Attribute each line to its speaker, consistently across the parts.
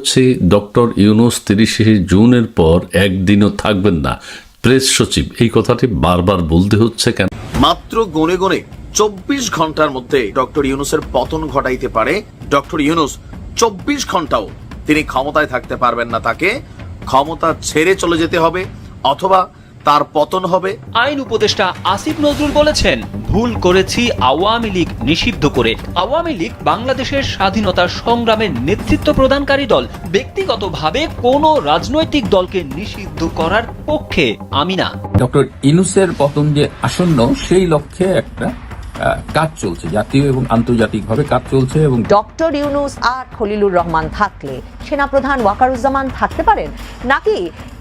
Speaker 1: হচ্ছে ডক্টর ইউনূস 30শে জুনের পর একদিনও থাকবেন না। প্রেস সচিব এই কথাটি বারবার বলতে হচ্ছে কেন?
Speaker 2: মাত্র গনে গনে 24 ঘন্টার মধ্যে ডক্টর ইউনূসের পতন ঘটাইতে পারে। ডক্টর ইউনূস 24 ঘন্টাও তিনি ক্ষমতায় থাকতে পারবেন না, তাকে ক্ষমতা ছেড়ে চলে যেতে হবে অথবা তার পতন হবে।
Speaker 3: আইন উপদেষ্টা আসিফ নজরুল বলেছেন, ভুল করেছি আওয়ামী লীগ নিষিদ্ধ করে। আওয়ামী লীগ বাংলাদেশের স্বাধীনতা সংগ্রামের নেতৃত্ব প্রদানকারী দল। ব্যক্তিগতভাবে কোনো রাজনৈতিক দলকে নিষিদ্ধ করার পক্ষে আমি না।
Speaker 4: ডক্টর ইউনূসের পতন যে আসন্ন সেই লক্ষ্যে একটা কাজ চলছে, জাতীয় এবং আন্তর্জাতিকভাবে কাজ চলছে। এবং
Speaker 5: ডক্টর ইউনূস আর খলিলুর রহমান থাকলে সেনাপ্রধান ওয়াকারুজ্জামান থাকতে পারেন, নাকি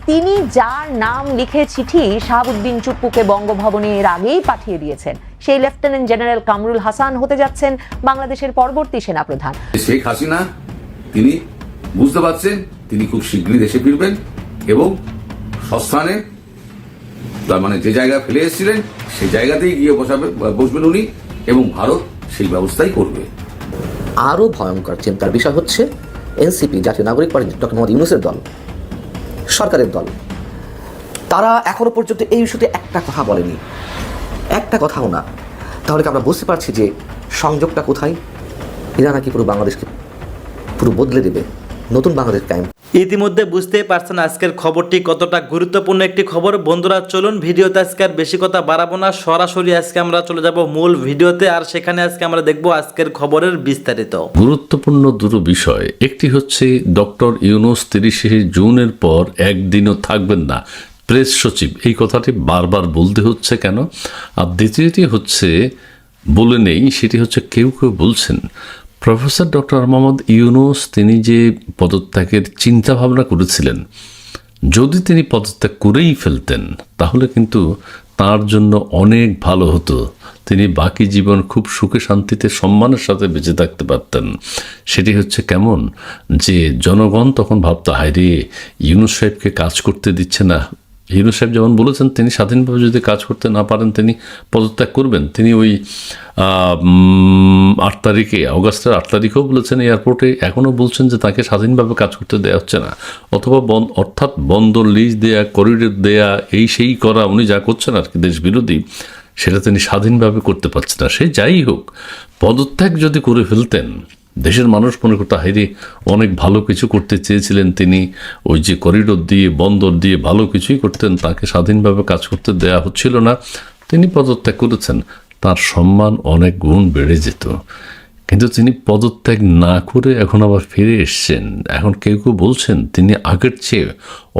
Speaker 5: তিনি যার নাম লিখে চিঠি শাহাবুদ্দিন চুপ্পুকে বঙ্গভবনে এর আগেই পাঠিয়ে দিয়েছেন সেই লেফটেন্যান্ট জেনারেল কামরুল হাসান হতে যাচ্ছেন বাংলাদেশের পরবর্তী সেনাপ্রধান?
Speaker 6: শেখ হাসিনা তিনি বুঝতে পারছেন তিনি খুব শীঘ্রই দেশে ফিরবেন এবং সস্থানে তার মানে যে জায়গায় ফেলে এসেছিলেন সেই জায়গাতেই গিয়ে বসবেন উনি, এবং ভারত সেই ব্যবস্থাই করবে।
Speaker 7: আরও ভয়ঙ্কর চিন্তার বিষয় হচ্ছে এনসিপি, জাতীয় নাগরিক পার্টি, ডক্টর মোহাম্মদ ইউনূসের দল, সরকারের দল। তারা এখনো পর্যন্ত এই ইস্যুতে একটা কথা বলেনি, একটা কথাও না। তাহলে কি আমরা বুঝতে পারছি যে সংযোগটা কোথায়? এরা নাকি পুরো বাংলাদেশকে পুরো বদলে দেবে, নতুন বাংলাদেশ কায়েম।
Speaker 8: ইতিমধ্যে বুঝতেই পারছেন আজকের খবরটি কতটা গুরুত্বপূর্ণ একটি খবর। বন্ধুরা চলুন ভিডিওতে আজকে আর বেশি কথা বাড়াবো না, সরাসরি আজকে আমরা চলে যাব মূল ভিডিওতে, আর সেখানে আজকে আমরা দেখব আজকের খবরের বিস্তারিত।
Speaker 1: গুরুত্বপূর্ণ দুটো বিষয়, একটি হচ্ছে ডক্টর ইউনূস 30শে জুনের পর একদিনও থাকবেন না। প্রেস সচিব এই কথাটি বারবার বলতে হচ্ছে কেন? আর দ্বিতীয়টি হচ্ছে বলে নেই, সেটি হচ্ছে কেউ কেউ বলছেন প্রফেসর ডক্টর মোহাম্মদ ইউনূস তিনি যে পদত্যাগের চিন্তা ভাবনা করেছিলেন, যদি তিনি পদত্যাগ করেই ফেলতেন তাহলে কিন্তু তার জন্য অনেক ভালো হতো। তিনি বাকি জীবন খুব সুখে শান্তিতে সম্মানের সাথে বেঁচে থাকতে পারতেন। সেটি হচ্ছে কেমন, যে জনগণ তখন ভাবতো হায় রে ইউনূস সাহেবকে কাজ করতে দিচ্ছে না। ইউনূস সাহেব যেমন বলেছেন তিনি স্বাধীনভাবে যদি কাজ করতে না পারেন তিনি পদত্যাগ করবেন। তিনি ওই 8 তারিখে, অগাস্টের 8 তারিখেও বলেছেন এয়ারপোর্টে, এখনও বলছেন যে তাকে স্বাধীনভাবে কাজ করতে দেওয়া হচ্ছে না, অথবা অর্থাৎ বন্দর লিজ দেয়া, করিডোর দেয়া, এই সেই করা, উনি যা করছেন আর কি দেশ বিরোধী, সেটা তিনি স্বাধীনভাবে করতে পারছেন না। সে যাই হোক, পদত্যাগ যদি করে ফেলতেন দেশের মানুষ মনে করতে হাইরে অনেক ভালো কিছু করতে চেয়েছিলেন তিনি, ওই যে করিডোর দিয়ে বন্দর দিয়ে ভালো কিছুই করতেন, তাকে স্বাধীনভাবে কাজ করতে দেয়া হচ্ছিল না, তিনি পদত্যাগ করেছেন, তার সম্মান অনেক গুণ বেড়ে যেত। কিন্তু তিনি পদত্যাগ না করে এখন আবার ফিরে এসছেন। এখন কেউ কেউ বলছেন তিনি আগের চেয়ে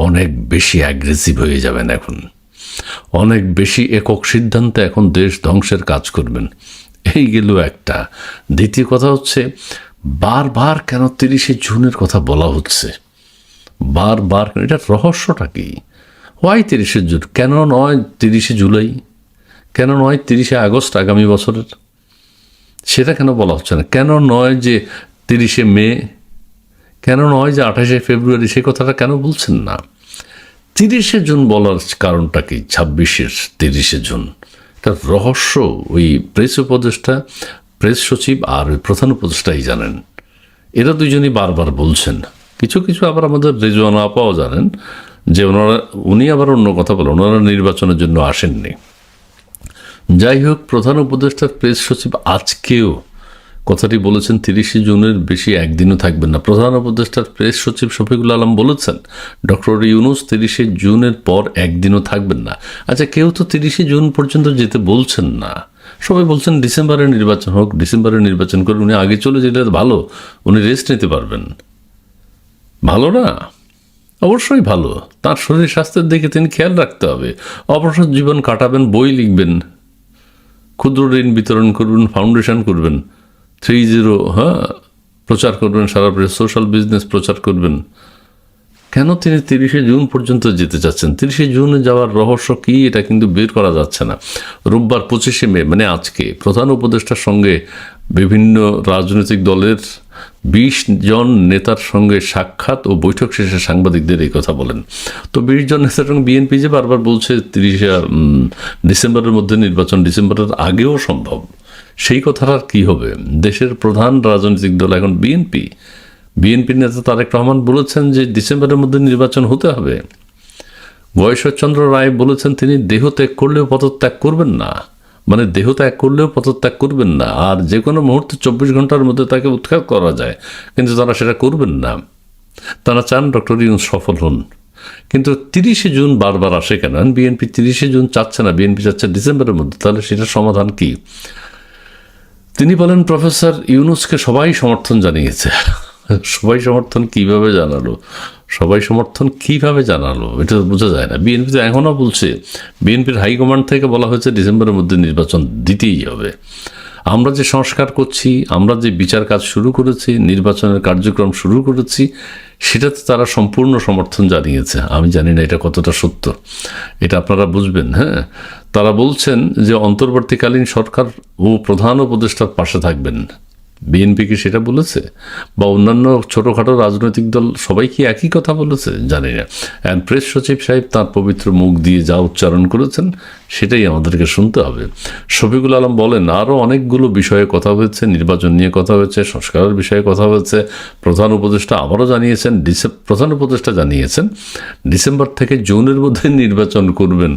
Speaker 1: অনেক বেশি অ্যাগ্রেসিভ হয়ে যাবেন, এখন অনেক বেশি একক সিদ্ধান্তে এখন দেশ ধ্বংসের কাজ করবেন। এই গেল একটা। দ্বিতীয় কথা হচ্ছে বারবার কেন 30শে জুনের কথা বলা হচ্ছে, বারবার এটার রহস্যটা কি? ওয়াই 30শে জুন? কেন নয় 30শে জুলাই? কেন নয় 30শে আগস্ট আগামী বছরের? সেটা কেন বলা হচ্ছে না? কেন নয় যে 30শে মে? কেন নয় যে 28শে ফেব্রুয়ারি? সে কথাটা কেন বলছেন না? 30শে জুন বলার কারণটা কি? 26-এর 30শে জুন তার রহস্য ওই প্রেস উপদেষ্টা, প্রেস সচিব আর ওই প্রধান উপদেষ্টাই জানেন। এরা দুজনই বারবার বলছেন। কিছু কিছু আবার আমাদের রেজওয়ানা আপাও জানেন যে উনি আবার অন্য কথা বলেন, ওনারা নির্বাচনের জন্য আসেননি। যাই হোক, প্রধান উপদেষ্টার প্রেস সচিব আজকেও কথাটি বলেছেন 30শে জুনের বেশি একদিনও থাকবেন না। প্রধান উপদেষ্টার প্রেস সচিব শফিকুল আলম বলেছেন ডক্টর ইউনূস 30শে জুনের পর একদিনও থাকবেন না। আচ্ছা, কেউ তো 30শে জুন পর্যন্ত যেতে বলছেন না, সবাই বলছেন ডিসেম্বরে নির্বাচন হোক, ডিসেম্বরে নির্বাচন করে উনি আগে চলে যেলে ভালো, উনি রেস্ট নিতে পারবেন। ভালো না? অবশ্যই ভালো। তার শরীর স্বাস্থ্যের দিকে তিনি খেয়াল রাখতে হবে। অবসর জীবন কাটাবেন, বই লিখবেন, ক্ষুদ্র ঋণ বিতরণ করবেন, ফাউন্ডেশন করবেন, 30 প্রচার করবেন, সারা সোশ্যাল বিজনেস প্রচার করবেন। কেন তিনি 30শে জুন পর্যন্ত যেতে চাচ্ছেন? 30শে জুনে যাওয়ার রহস্য কি, এটা কিন্তু বের করা যাচ্ছে না। রোববার 25শে মে মানে আজকে প্রধান উপদেষ্টার সঙ্গে বিভিন্ন রাজনৈতিক দলের 20 জন নেতার সঙ্গে সাক্ষাৎ ও বৈঠক শেষে সাংবাদিকদের এই কথা বলেন। তো 20 জন নেতার সঙ্গে বিএনপি যে বারবার বলছে 30শে ডিসেম্বরের মধ্যে নির্বাচন, ডিসেম্বরের আগেও সম্ভব, সেই কথাটার কি হবে? দেশের প্রধান রাজনৈতিক দল এখন বিএনপি, বিএনপি নেতা তারেক রহমান বলেছেন যে ডিসেম্বরের মধ্যে নির্বাচন হতে হবে। গয়েশ্বরচন্দ্র রায় বলেছেন তিনি দেহ ত্যাগ করলেও পদত্যাগ করবেন না, মানে দেহ ত্যাগ করলেও পদত্যাগ করবেন না, আর যে কোনো মুহূর্তে 24 ঘন্টার মধ্যে তাকে উৎখাত করা যায়, কিন্তু তারা সেটা করবেন না। তারা চান ডক্টর ইউনূস সফল হন। কিন্তু 30শে জুন বারবার আসে কেন? বিএনপি 30শে জুন চাচ্ছে না, বিএনপি চাচ্ছে ডিসেম্বরের মধ্যে। তাহলে সেটার সমাধান কি? তিনি বলেন প্রফেসর ইউনূসকে সবাই সমর্থন জানিয়েছে। সবাই সমর্থন কিভাবে জানালো? সবাই সমর্থন কিভাবে জানালো এটা তো বোঝা যায় না। বিএনপি তো এখনও বলছে, বিএনপির হাইকমান্ড থেকে বলা হয়েছে ডিসেম্বরের মধ্যে নির্বাচন দিতেই হবে। আমরা যে সংস্কার করছি, আমরা যে বিচার কাজ শুরু করেছি, নির্বাচনের কার্যক্রম শুরু করেছি, সেটাতে তারা সম্পূর্ণ সমর্থন জানিয়েছে। আমি জানি না এটা কতটা সত্য, এটা আপনারা বুঝবেন। হ্যাঁ, তারা বলছেন যে অন্তর্বর্তীকালীন সরকার ও প্রধান উপদেষ্টার পাশে থাকবেন। বিএনপি কি সেটা বলেছে? বা অন্যান্য ছোটোখাটো রাজনৈতিক দল সবাই কি একই কথা বলেছে? জানি না। প্রেস সচিব সাহেব তার পবিত্র মুখ দিয়ে যা উচ্চারণ করেছেন সেটাই আমাদেরকে শুনতে হবে। শফিকুল আলম বলেন আরও অনেকগুলো বিষয়ে কথা হয়েছে, নির্বাচন নিয়ে কথা হয়েছে, সংস্কারের বিষয়ে কথা হয়েছে। প্রধান উপদেষ্টা আবারও জানিয়েছেন, প্রধান উপদেষ্টা জানিয়েছেন ডিসেম্বর থেকে জুনের মধ্যে নির্বাচন করবেন।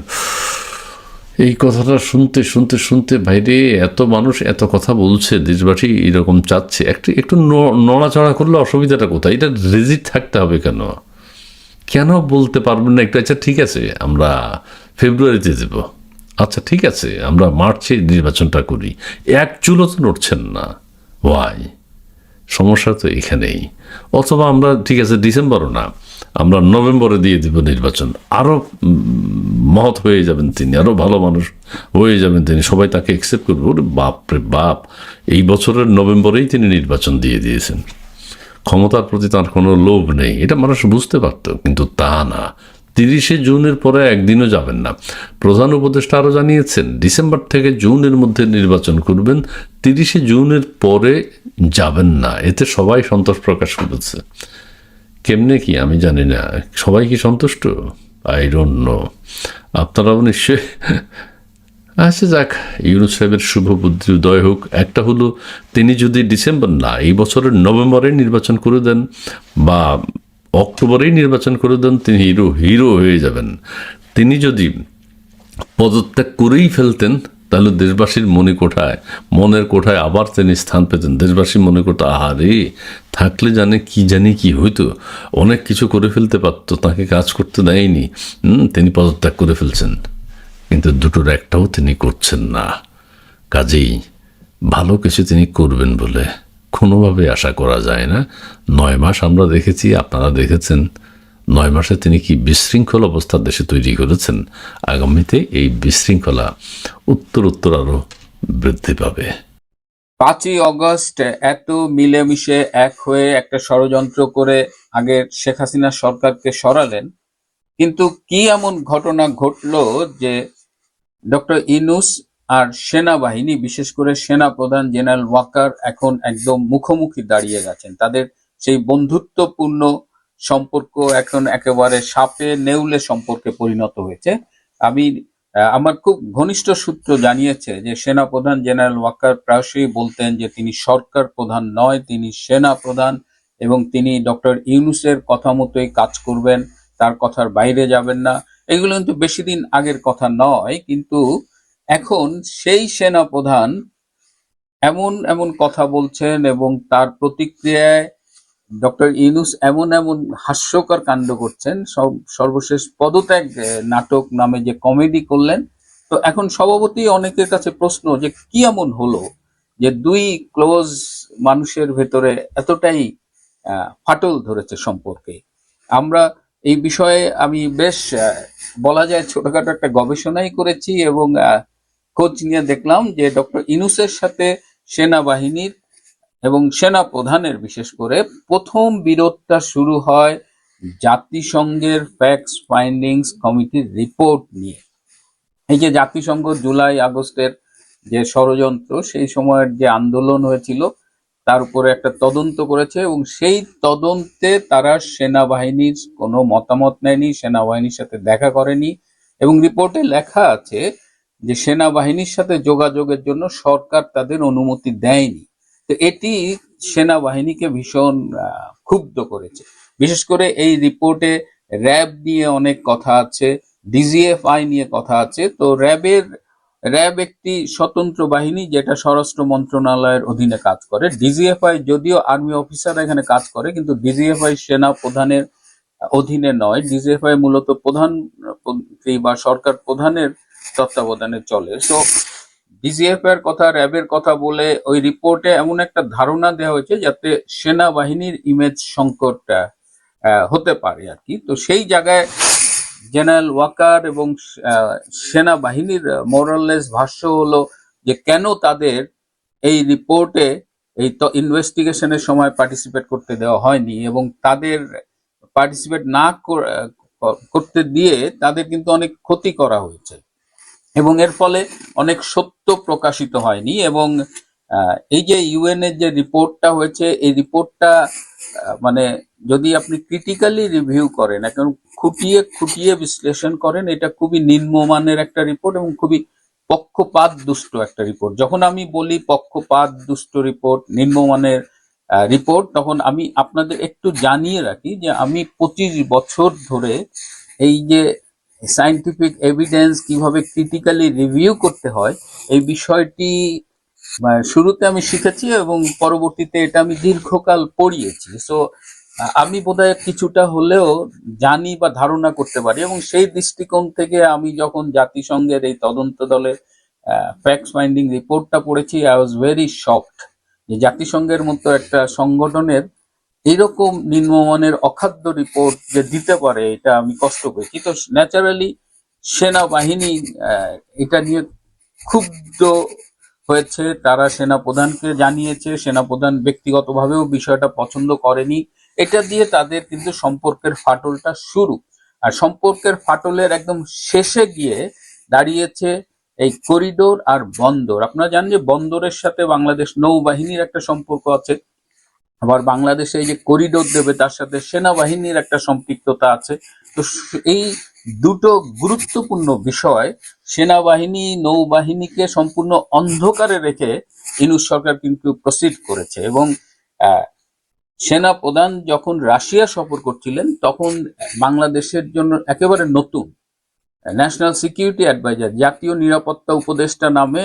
Speaker 1: এই কথাটা শুনতে শুনতে শুনতে ভাইরে, এত মানুষ এত কথা বলছে, দেশবাসী এরকম চাচ্ছে, একটু নড়াচড়া করলে অসুবিধাটা কোথায়? এটা রিজিট থাকতে হবে কেন? কেন বলতে পারবেন না একটু? আচ্ছা ঠিক আছে, আমরা ফেব্রুয়ারিতে দেব, আচ্ছা ঠিক আছে আমরা মার্চে নির্বাচনটা করি। এক চুলও তো নড়ছেন না, ওয়াই? সমস্যা তো এখানেই। অথবা আমরা ঠিক আছে ডিসেম্বরও না, আমরা নভেম্বরে দিয়ে দিব নির্বাচন। আরও মহৎ হয়ে যাবেন তিনি, আরও ভালো মানুষ হয়ে যাবেন তিনি, সবাই তাকে অ্যাকসেপ্ট করবে। ওরে বাপ রে বাপ, এই বছরের নভেম্বরেই তিনি নির্বাচন দিয়ে দিয়েছেন। ক্ষমতার প্রতি তার কোনো লোভ নেই, এটা মানুষ বুঝতে পারত, কিন্তু তা না। 30শে জুনের পরে একদিনও যাবেন না। প্রধান উপদেষ্টা আরও জানিয়েছেন ডিসেম্বর থেকে জুনের মধ্যে নির্বাচন করবেন, 30শে জুনের পরে যাবেন না। এতে সবাই সন্তোষ প্রকাশ করেছে। কেমনে কি আমি জানি না, সবাই কি সন্তুষ্ট? I don't know. আপনারাও নিশ্চয়। আচ্ছা যাক, ইউনূস সাহেবের শুভ বুদ্ধি উদয় হোক। একটা হলো, তিনি যদি ডিসেম্বর না, এই বছরের নভেম্বরে নির্বাচন করে দেন বা অক্টোবরেই নির্বাচন করে দেন, তিনি হিরো হয়ে যাবেন। তিনি যদি পদত্যাগ করেই ফেলতেন তাহলে দেশবাসীর মনের কোঠায় আবার তিনি স্থান পেতেন। দেশবাসী মনে করতো আহারে, থাকলে জানি কি হইতো, অনেক কিছু করে ফেলতে পারতো, তাকে কাজ করতে দেয়নি, তিনি পদত্যাগ করে ফেলছেন। কিন্তু দুটোর একটাও তিনি করছেন না। কাজেই ভালো কিছু তিনি করবেন বলে কোনোভাবে আশা করা যায় না। 9 মাস আমরা দেখেছি, আপনারা দেখেছেন, 9 মাসে তিনি কি বিশৃঙ্খল অবস্থা দেশে তৈরি করেছেন। আগামীতে এই বিশৃঙ্খলা উত্তর আরো বৃদ্ধি পাবে।
Speaker 4: 5ই অগস্ট এত মিলেমিশে এক হয়ে একটা ষড়যন্ত্র করে আগের শেখ হাসিনা সরকারকে সরালেন, কিন্তু কি এমন ঘটনা ঘটলো যে ডক্টর ইউনূস আর সেনাবাহিনী, বিশেষ করে সেনা প্রধান জেনারেল ওয়াকার এখন একদম মুখোমুখি দাঁড়িয়ে গেছেন। তাদের সেই বন্ধুত্বপূর্ণ সম্পর্ক এখন একেবারে সাপে নেউলে সম্পর্কে পরিণত হয়েছে। আমার খুব ঘনিষ্ঠ সূত্র জানিয়েছে যে সেনা প্রধান জেনারেল ওয়াকার প্রায়শই বলতেন যে তিনি সরকার প্রধান নয়, তিনি সেনা প্রধান, এবং তিনি ডক্টর ইউনূসের কথা মতোই কাজ করবেন, তার কথার বাইরে যাবেন না। এগুলো কিন্তু বেশি দিন আগের কথা নয়, কিন্তু এখন সেই সেনা প্রধান এমন এমন কথা বলছেন এবং তার প্রতিক্রিয়ায় ডক্টর ইউনূস এমন এমন হাস্যকর কাণ্ড করছেন। সর্বশেষ পদত্যাগ নাটক নামে যে কমেডি করলেন। তো এখন স্বভাবতই অনেকের কাছে প্রশ্ন যে কি এমন হলো যে দুই ক্লোজ মানুষের ভেতরে এতটাই ফাটল ধরেছে সম্পর্কে। আমরা এই বিষয়ে আমি বেশ বলা যায় ছোটখাটো একটা গবেষণাই করেছি এবং খোঁজ নিয়ে দেখলাম যে ডক্টর ইউনূসের সাথে সেনাবাহিনীর এবং সেনা প্রধানের বিশেষ করে প্রথম বিরোধটা শুরু হয় জাতিসংঘের ফ্যাক্টস ফাইন্ডিংস কমিটির রিপোর্ট নিয়ে। এই যে জাতিসংঘ জুলাই আগস্টের যে ষড়যন্ত্র, সেই সময়ের যে আন্দোলন হয়েছিল তার উপরে একটা তদন্ত করেছে এবং সেই তদন্তে তারা সেনাবাহিনীর কোনো মতামত নেয়নি, সেনাবাহিনীর সাথে দেখা করেনি, এবং রিপোর্টে লেখা আছে যে সেনাবাহিনীর সাথে যোগাযোগের জন্য সরকার তাদের অনুমতি দেয়নি। তো এটি সেনাবাহিনীকে ভীষণ ক্ষুব্ধ করেছে। বিশেষ করে এই রিপোর্টে র্যাব নিয়ে অনেক কথা আছে, ডিজিএফআই নিয়ে কথা আছে। তো র্যাব একটি স্বতন্ত্র বাহিনী যেটা স্বরাষ্ট্র মন্ত্রণালয়ের অধীনে কাজ করে। ডিজিএফআই যদিও আর্মি অফিসার এখানে কাজ করে, কিন্তু ডিজিএফআই সেনা প্রধানের অধীনে নয়। ডিজিএফআই মূলত প্রধানমন্ত্রী বা সরকার প্রধানের তত্ত্বাবধানে চলে। তো ডিজিএফআই এর কথা, র্যাবের কথা বলে ওই রিপোর্টে এমন একটা ধারণা দেওয়া হয়েছে যাতে সেনাবাহিনীর ইমেজ সংকট হতে পারে আর কি। তো সেই জায়গায় জেনারেল ওয়াকার এবং সেনাবাহিনীর মোরাললেস ভাষ্য হলো যে কেন তাদের এই রিপোর্টে এই ইনভেস্টিগেশনের সময় পার্টিসিপেট করতে দেওয়া হয়নি, এবং তাদের পার্টিসিপেট না করতে দিয়ে তাদের কিন্তু অনেক ক্ষতি করা হয়েছে এবং এর ফলে অনেক সত্য প্রকাশিত হয়নি। এবং এই যে ইউএন এর যে রিপোর্টটা হয়েছে, এই রিপোর্টটা মানে যদি আপনি ক্রিটিক্যালি রিভিউ করেন, এখন খুঁটিয়ে খুঁটিয়ে বিশ্লেষণ করেন, এটা খুবই নিম্নমানের একটা রিপোর্ট এবং খুবই পক্ষপাত দুষ্ট একটা রিপোর্ট। যখন আমি বলি পক্ষপাত দুষ্ট রিপোর্ট, নিম্নমানের রিপোর্ট, তখন আমি আপনাদের একটু জানিয়ে রাখি যে আমি 25 বছর ধরে এই যে সায়েন্টিফিক এভিডেন্স কিভাবে ক্রিটিক্যালি রিভিউ করতে হয় এই বিষয়টি শুরুতে আমি শিখেছি এবং পরবর্তীতে এটা আমি দীর্ঘকাল পড়িয়েছি। সো আমি বোধহয় কিছুটা হলেও জানি বা ধারণা করতে পারি, এবং সেই দৃষ্টিকোণ থেকে আমি যখন জাতিসংঘের এই তদন্ত দলের ফ্যাক্ট ফাইন্ডিং রিপোর্টটা পড়েছি, আই ওয়াজ ভেরি শকড যে জাতিসংঘের মতো একটা সংগঠনের এরকম নিম্নমানের অখাদ্য রিপোর্ট যে দিতে পারে, এটা আমি কষ্ট পেয়েছি। তো ন্যাচারালি সেনাবাহিনী এটা নিয়ে ক্ষুব্ধ হয়েছে, তারা সেনাপ্রধানকে জানিয়েছে, সেনাপ্রধান ব্যক্তিগতভাবেও বিষয়টা পছন্দ করেনি। এটা দিয়ে তাদের কিন্তু সম্পর্কের ফাটলটা শুরু, আর সম্পর্কের ফাটলের একদম শেষে গিয়ে দাঁড়িয়েছে এই করিডোর আর বন্দর। আপনারা জানেন যে বন্দরের সাথে বাংলাদেশ নৌবাহিনীর একটা সম্পর্ক আছে, আবার বাংলাদেশে এই যে করিডোর দেবে তার সাথে সেনাবাহিনীর একটা সম্পৃক্ততা আছে। তো এই দুটো গুরুত্বপূর্ণ বিষয় সেনাবাহিনী নৌবাহিনীকে সম্পূর্ণ অন্ধকারে রেখে ইউনূস সরকার কিন্তু প্রসিড করেছে। এবং সেনা প্রধান যখন রাশিয়া সফর করছিলেন তখন বাংলাদেশের জন্য একেবারে নতুন ন্যাশনাল সিকিউরিটি অ্যাডভাইজার, জাতীয় নিরাপত্তা উপদেষ্টা নামে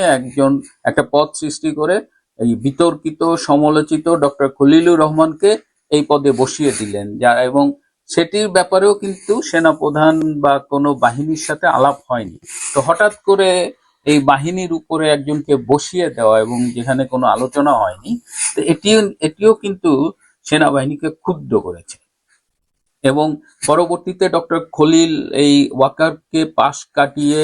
Speaker 4: একটা পদ সৃষ্টি করে এই বিতর্কিত সমালোচিত ডক্টর খলিলুর রহমানকে এই পদে বসিয়ে দিলেন, এবং সেটির ব্যাপারেও কিন্তু সেনাপ্রধান বা কোনো বাহিনীর সাথে আলাপ হয়নি। তো হঠাৎ করে এই বাহিনীর উপরে একজনকে বসিয়ে দেওয়া এবং যেখানে কোনো আলোচনা হয়নি, তো এটিও কিন্তু সেনাবাহিনীকে ক্ষুব্ধ করেছে। এবং পরবর্তীতে ডক্টর খলিল এই ওয়াকারকে পাশ কাটিয়ে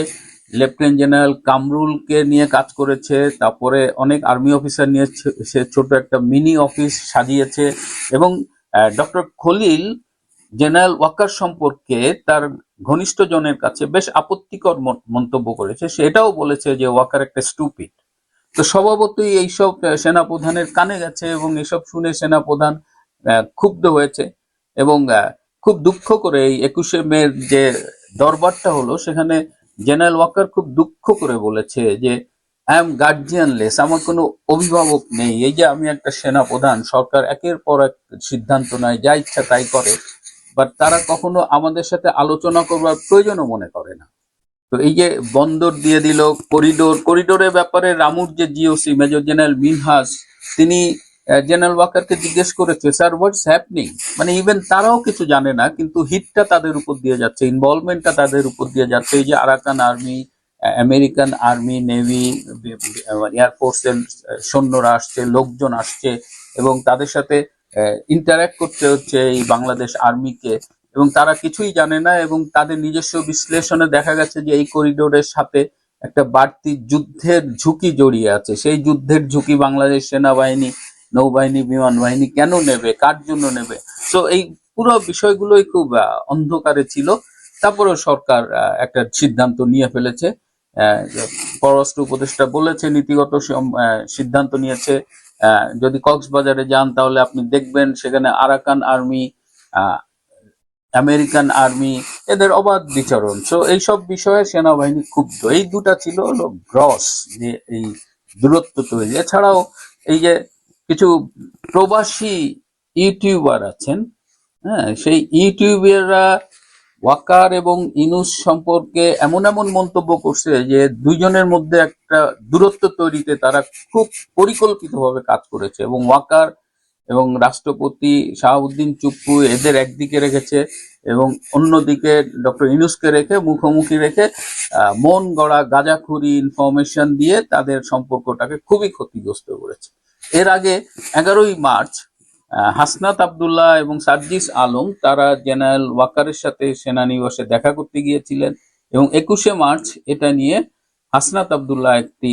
Speaker 4: লেফটেন্যান্ট জেনারেল কামরুলকে নিয়ে কাজ করেছে, তারপরে অনেক আর্মি অফিসার নিয়ে সে ছোট একটা মিনি অফিস সাজিয়েছে। এবং ডক্টর খলিল জেনারেল ওয়াকার সম্পর্কে তার ঘনিষ্ঠ জনের কাছে বেশ আপত্তিকর মন্তব্য করেছে, সেটাও বলেছে যে ওয়াকার একটা স্টুপিড। তো স্বভাবতই এইসব সেনাপ্রধানের কানে গেছে এবং এসব শুনে সেনাপ্রধান ক্ষুব্ধ হয়েছে এবং খুব দুঃখ করে এই 21শে মের যে দরবারটা হলো সেখানে জেনারেল ওয়াকার খুব দুঃখ করে বলেছে যে আই এম গার্জিয়ানলেস, আমার কোনো অভিভাবক নেই। এই যে আমি একটা সেনাপ্রধান, সরকার একের পর এক সিদ্ধান্ত নেয়, যা ইচ্ছা তাই করে, বাট তারা কখনো আমাদের সাথে আলোচনা করবার প্রয়োজনও মনে করে না। তো এই যে বন্দর দিয়ে দিল, করিডোরের ব্যাপারে রামুর যে জিওসি মেজর জেনারেল মিনহাজ, তিনি জেনারেল ওয়াকারকে জিজ্ঞেস করেছে স্যার হোয়াটস হ্যাপনিং, মানে ইভেন তারাও কিছু জানে না, কিন্তু হিটটা তাদের উপর দিয়ে যাচ্ছে, ইনভলভমেন্টটা তাদের উপর দিয়ে যাচ্ছে। এই যে Arakan army, American army, navy, এয়ারফোর্সের সৈন্যরা আসছে, লোকজন আসছে এবং তাদের সাথে ইন্টারঅ্যাক্ট করতে হচ্ছে এই বাংলাদেশ আর্মিকে, এবং তারা কিছুই জানে না। এবং তাদের নিজস্ব বিশ্লেষণে দেখা গেছে যে এই করিডোরের সাথে একটা বাড়তি যুদ্ধের ঝুঁকি জড়িয়ে আছে। সেই যুদ্ধের ঝুঁকি বাংলাদেশ সেনাবাহিনী, নৌবাহিনী, বিমান বাহিনী কেন নেবে, কার জন্য নেবে? সো এই পুরো বিষয়গুলোই খুব অন্ধকারে ছিল। তারপরেও সরকার একটা সিদ্ধান্ত নিয়ে ফেলেছে। পররাষ্ট্র উপদেষ্টা বলেছে নীতিগত সিদ্ধান্ত নিয়েছে। যদি কক্সবাজারে যান তাহলে আপনি দেখবেন সেখানে আরাকান আর্মি, আমেরিকান আর্মি, এদের অবাধ বিচরণ। সো এইসব বিষয়ে সেনাবাহিনী ক্ষুব্ধ। এই দুটা ছিল হলো গ্রস যে এই দূরত্ব তৈরি। এছাড়াও এই যে কিছু প্রবাসী ইউটিউবার আছেন, হ্যাঁ, সেই ইউটিউবাররা ওয়াকার এবং ইনুস সম্পর্কে এমন এমন মন্তব্য করছে যে দুইজনের মধ্যে একটা দূরত্ব তৈরিতে তারা খুব পরিকল্পিতভাবে কাজ করেছে, এবং ওয়াকার এবং রাষ্ট্রপতি শাহাবুদ্দিন চুপ্পু এদের একদিকে রেখেছে এবং অন্যদিকে ডক্টর ইনুসকে রেখে মুখোমুখি রেখে মন গড়া গাঁজাখুরি ইনফরমেশন দিয়ে তাদের সম্পর্কটাকে খুবই ক্ষতিগ্রস্ত করেছে। এর আগে 11ই মার্চ হাসনাত আব্দুল্লাহ এবং সার্জিস আলম তারা জেনারেল ওয়াকারের সাথে সেনানিবাসে দেখা করতে গিয়েছিলেন, এবং 21শে মার্চ এটা নিয়ে হাসনাত আব্দুল্লাহ একটি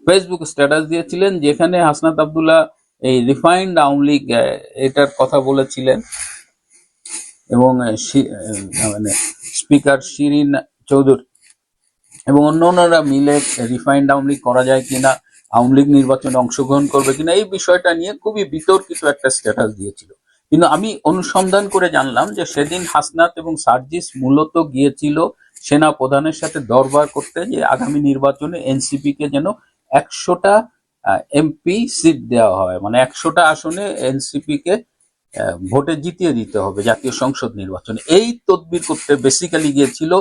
Speaker 4: ফেসবুক স্ট্যাটাস দিয়েছিলেন, যেখানে হাসনাত আব্দুল্লাহ এই রিফাইন্ড আওয়ামী লীগ এটার কথা বলেছিলেন, এবং মানে স্পিকার শিরিন চৌধুরী এবং অন্যান্যরা মিলে রিফাইন্ড আওয়ামী লীগ করা যায় কিনা, আওয়ামী লীগ নির্বাচনে অংশগ্রহণ করবে কিনা, এই বিষয়টা নিয়ে খুবই বিতর্কিত একটা স্ট্যাটাস দিয়েছিল। কিন্তু আমি অনুসন্ধান করে জানলাম যে সেদিন হাসনাত এবং সার্জিস মূলত গিয়েছিল সেনা প্রধানের সাথে দরবার করতে, যে আগামী নির্বাচনে এনসিপি কে যেন 100টা এমপি সিট দেওয়া হয়, মানে 100টা আসনে এনসিপি কে ভোটে জিতিয়ে দিতে হবে জাতীয় সংসদ নির্বাচনে। এই তদবির করতে বেসিক্যালি গিয়েছিল,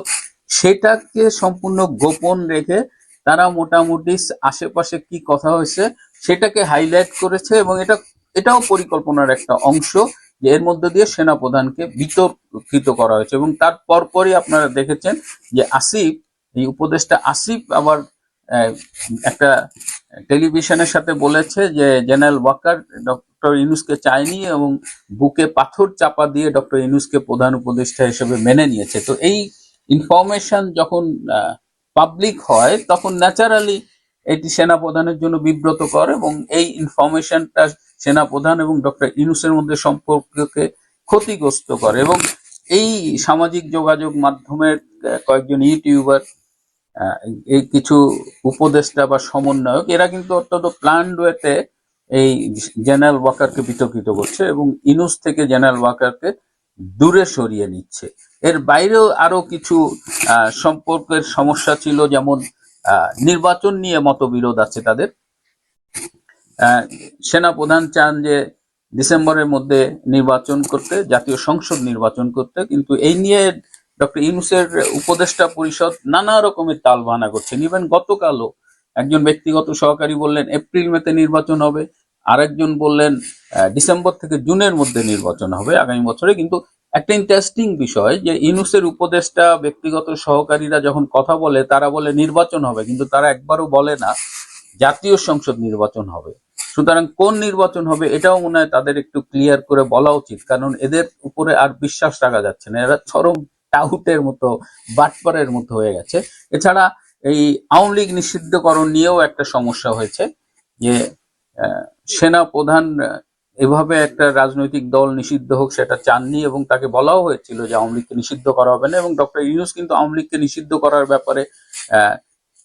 Speaker 4: সেটাকে সম্পূর্ণ গোপন রেখে তারা মোটামুটি আশেপাশে কি কথা হয়েছে সেটাকে হাইলাইট করেছে, এবং এটাও পরিকল্পনার একটা অংশ যে এর মধ্যে দিয়ে সেনা প্রধানকে বিতর্কিত করা হয়েছে। এবং তার পরপরই আপনারা দেখেছেন যে আসিফ, এই উপদেষ্টা আসিফ আবার একটা টেলিভিশনের সাথে বলেছে যে জেনারেল ওয়াকার ডক্টর ইউনূসকে চায়নি এবং বুকে পাথর চাপা দিয়ে ডক্টর ইউনূসকে প্রধান উপদেষ্টা হিসেবে মেনে নিয়েছে। তো এই ইনফরমেশন যখন পাবলিক হয় তখন ন্যাচারালি এটি সেনা প্রধানের জন্য বিব্রতকর, এবং এই ইনফরমেশনটা সেনা প্রধান এবং ডক্টর ইউনূসের মধ্যে সম্পর্ককে ক্ষতিগ্রস্ত করে। এবং এই সামাজিক যোগাযোগ মাধ্যমের কয়েকজন ইউটিউবার, এই কিছু উপদেষ্টা বা সমন্বয়ক, এরা কিন্তু অত্যন্ত প্ল্যান্ড ওয়েতে এই জেনারেল ওয়াকারকে বিতর্কিত করছে এবং ইউনূস থেকে জেনারেল ওয়াকারকে দূরে সরিয়ে নিচ্ছে। এর বাইরেও আরো কিছু সম্পর্কের সমস্যা ছিল, যেমন নির্বাচন নিয়ে মতবিরোধ আছে তাদের। সেনা প্রধান চান যে ডিসেম্বরের মধ্যে নির্বাচন করতে, জাতীয় সংসদ নির্বাচন করতে, কিন্তু এই নিয়ে ডক্টর ইউনূসের উপদেষ্টা পরিষদ নানা রকমের তালবাহানা করছেন। ইভেন গতকালও একজন ব্যক্তিগত সহকারী বললেন এপ্রিল মেতে নির্বাচন হবে, আরেকজন বললেন ডিসেম্বর থেকে জুনের মধ্যে নির্বাচন হবে আগামী বছরে। কিন্তু একটা ইন্টারেস্টিং বিষয় যে ইউনূসের উপদেষ্টা ব্যক্তিগত সহকারীরা যখন কথা বলে তারা বলে নির্বাচন হবে, কিন্তু তারা একবারও বলে না জাতীয় সংসদ নির্বাচন হবে। সুতরাং কোন নির্বাচন হবে এটাও মনে হয় তাদের একটু ক্লিয়ার করে বলা উচিত, কারণ এদের উপরে আর বিশ্বাস রাখা যাচ্ছে না, এরা চরম টাউটের মতো, বাটপারের মতো হয়ে গেছে। এছাড়া এই আওয়ামী লীগ নিষিদ্ধকরণ নিয়েও একটা সমস্যা হয়েছে, যে সেনা প্রধান এভাবে একটা রাজনৈতিক দল নিষিদ্ধ হোক সেটা চাননি, এবং তাকে বলাও হয়েছিল যে আওয়ামী লীগকে নিষিদ্ধ করা হবে না। এবং ডক্টর ইউনূস কিন্তু আওয়ামী লীগকে নিষিদ্ধ করার ব্যাপারে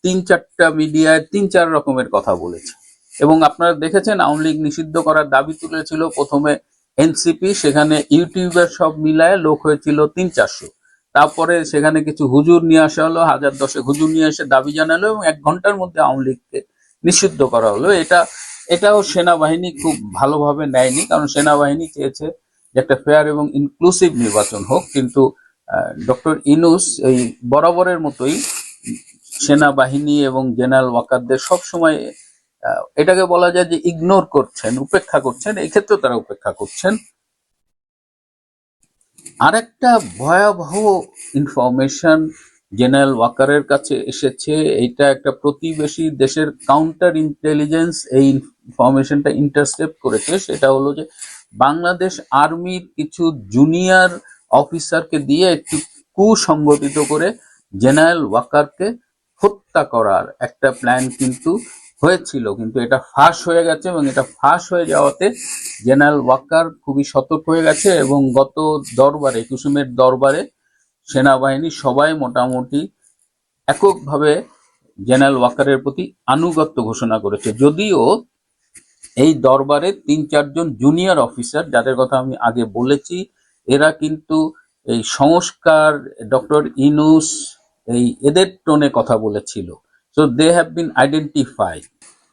Speaker 4: 3-4টা মিডিয়ায় 3-4 রকমের কথা বলেছে। এবং আপনারা দেখেছেন আওয়ামী লীগ নিষিদ্ধ করার দাবি তুলেছিল প্রথমে এনসিপি, সেখানে ইউটিউবার সব মিলায় লোক হয়েছিল 300-400। তারপরে সেখানে কিছু হুজুর নিয়ে আসা হলো, 1010 হুজুর নিয়ে এসে দাবি জানালো, এবং 1 ঘন্টার মধ্যে আওয়ামী লীগকে নিষিদ্ধ করা হলো। এটাও সেনাবাহিনী খুব ভালোভাবে নেয়নি, কারণ সেনাবাহিনী চেয়েছে যে একটা ফেয়ার এবং ইনক্লুসিভ নির্বাচন হোক, কিন্তু ডক্টর ইউনূস এই বরাবরের মতোই সেনাবাহিনী এবং জেনারেল ওয়াকারদের সবসময় এটাকে বলা যায় যে ইগনোর করছেন, উপেক্ষা করছেন। এই ক্ষেত্রে তারা উপেক্ষা করছেন। আরেকটা ভয়াবহ ইনফরমেশন জেনারেল ওয়াকারের কাছে এসেছে, এটা একটা প্রতিবেশী দেশের কাউন্টার ইন্টেলিজেন্স এই ইনফরমেশনটা ইন্টারসেপ্ট করেছে। সেটা হলো যে বাংলাদেশ আর্মির কিছু জুনিয়র অফিসারকে দিয়ে একটি কুসংগঠিত করে জেনারেল ওয়াকারকে হত্যা করার একটা প্ল্যান কিন্তু হয়েছিল, কিন্তু এটা ফাঁস হয়ে গেছে। এবং এটা ফাঁস হয়ে যাওয়াতে জেনারেল ওয়াকার খুবই সতর্ক হয়ে গেছে, এবং গত দরবারে, কুসুমের দরবারে সেনাবাহিনী সবাই মোটামুটি এককভাবে জেনারেল ওয়াকারের প্রতি আনুগত্য ঘোষণা করেছে। যদিও এই দরবারে 3-4 জন জুনিয়র অফিসার, যাদের কথা আমি আগে বলেছি, এরা কিন্তু এই সংস্কার, ডক্টর ইউনূস, এদের টোনে কথা বলেছিল। So they have been identified.